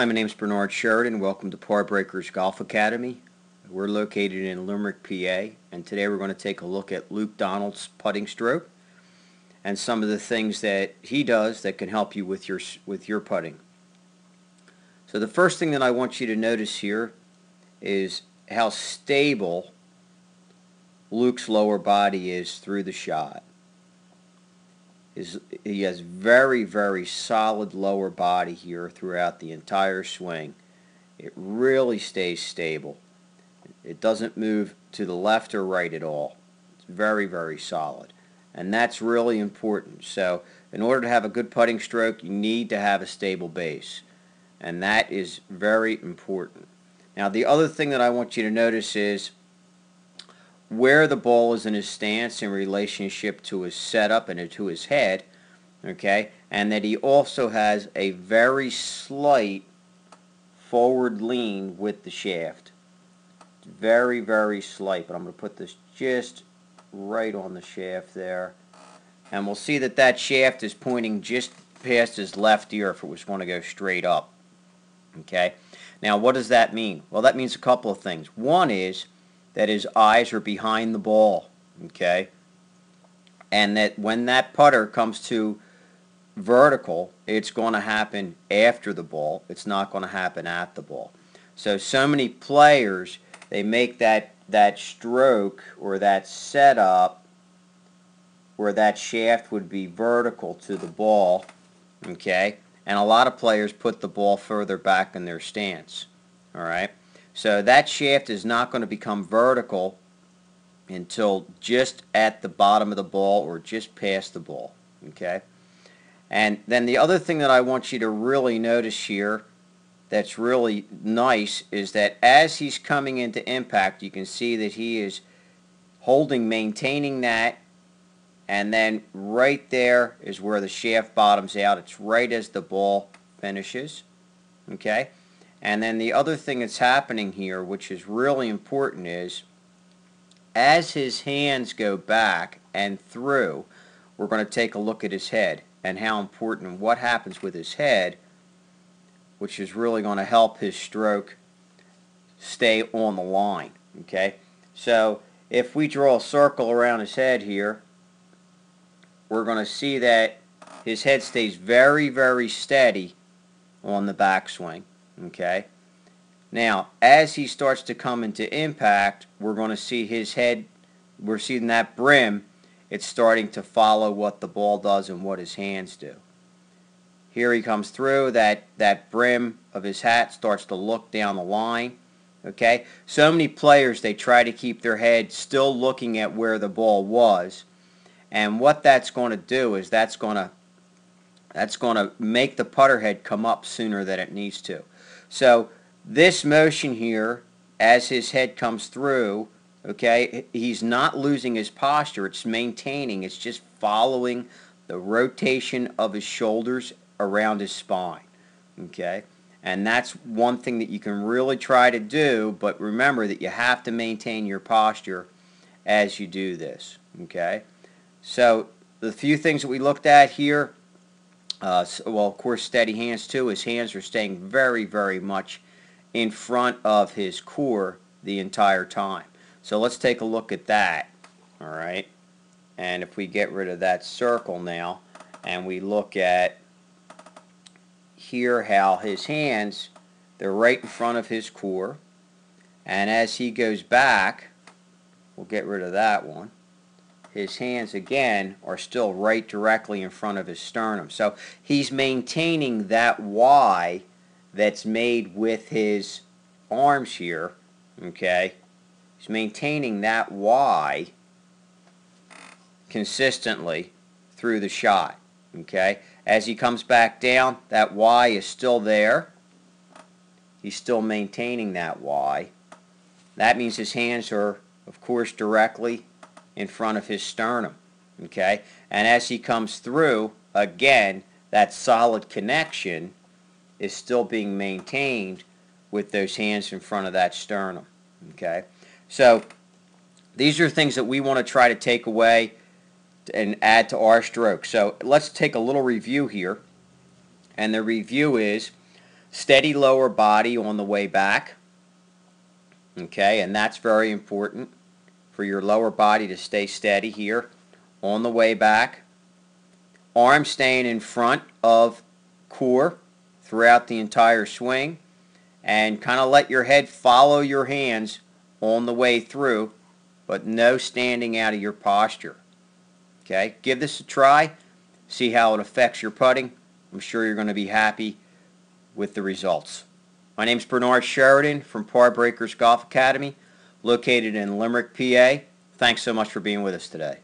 Hi, my name is Bernard Sheridan. Welcome to Par Breakers Golf Academy. We're located in Limerick, PA, and today we're going to take a look at Luke Donald's putting stroke and some of the things that he does that can help you with your putting. So the first thing that I want you to notice here is how stable Luke's lower body is through the shot. He has very, very solid lower body here throughout the entire swing. It really stays stable. It doesn't move to the left or right at all. It's very, very solid. And that's really important. So in order to have a good putting stroke, you need to have a stable base. And that is very important. Now the other thing that I want you to notice is where the ball is in his stance in relationship to his setup and to his head, okay, and that he also has a very slight forward lean with the shaft. It's very, very slight, but I'm going to put this just right on the shaft there, and we'll see that that shaft is pointing just past his left ear if it was going to go straight up. Okay, now what does that mean? Well, that means a couple of things. One is that his eyes are behind the ball, okay, and that when that putter comes to vertical, it's going to happen after the ball. It's not going to happen at the ball. So many players, they make that stroke or that setup where that shaft would be vertical to the ball, okay, and a lot of players put the ball further back in their stance, all right. So that shaft is not going to become vertical until just at the bottom of the ball or just past the ball, okay? And then the other thing that I want you to really notice here that's really nice is that as he's coming into impact, you can see that he is maintaining that, and then right there is where the shaft bottoms out. It's right as the ball finishes, okay? And then the other thing that's happening here, which is really important, is as his hands go back and through, we're going to take a look at his head and how important what happens with his head, which is really going to help his stroke stay on the line. Okay, so if we draw a circle around his head here, we're going to see that his head stays very, very steady on the backswing. Okay, now as he starts to come into impact, we're going to see his head, we're seeing that brim, it's starting to follow what the ball does and what his hands do. Here he comes through, that brim of his hat starts to look down the line. Okay, so many players, they try to keep their head still looking at where the ball was, and what that's going to do is that's going to make the putter head come up sooner than it needs to. So this motion here, as his head comes through, okay, he's not losing his posture. It's maintaining. It's just following the rotation of his shoulders around his spine, okay? And that's one thing that you can really try to do, but remember that you have to maintain your posture as you do this, okay? So the few things that we looked at here, well, of course, steady hands too. His hands are staying very, very much in front of his core the entire time. So let's take a look at that, all right? And if we get rid of that circle now, and we look at here how his hands, they're right in front of his core, and as he goes back, we'll get rid of that one, his hands again are still right directly in front of his sternum. So he's maintaining that Y that's made with his arms here, okay? He's maintaining that Y consistently through the shot, okay? As he comes back down, that Y is still there. He's still maintaining that Y. That means his hands are, of course, directly in front of his sternum, okay? And as he comes through, again, that solid connection is still being maintained with those hands in front of that sternum, okay? So these are things that we want to try to take away and add to our stroke. So let's take a little review here, and the review is Steady lower body on the way back. Okay, and that's very important for your lower body to stay steady here on the way back. Arm staying in front of core throughout the entire swing, and kind of let your head follow your hands on the way through, but no standing out of your posture. Okay, give this a try, see how it affects your putting. I'm sure you're going to be happy with the results. My name is Bernard Sheridan from Par Breakers Golf Academy, located in Limerick, PA. Thanks so much for being with us today.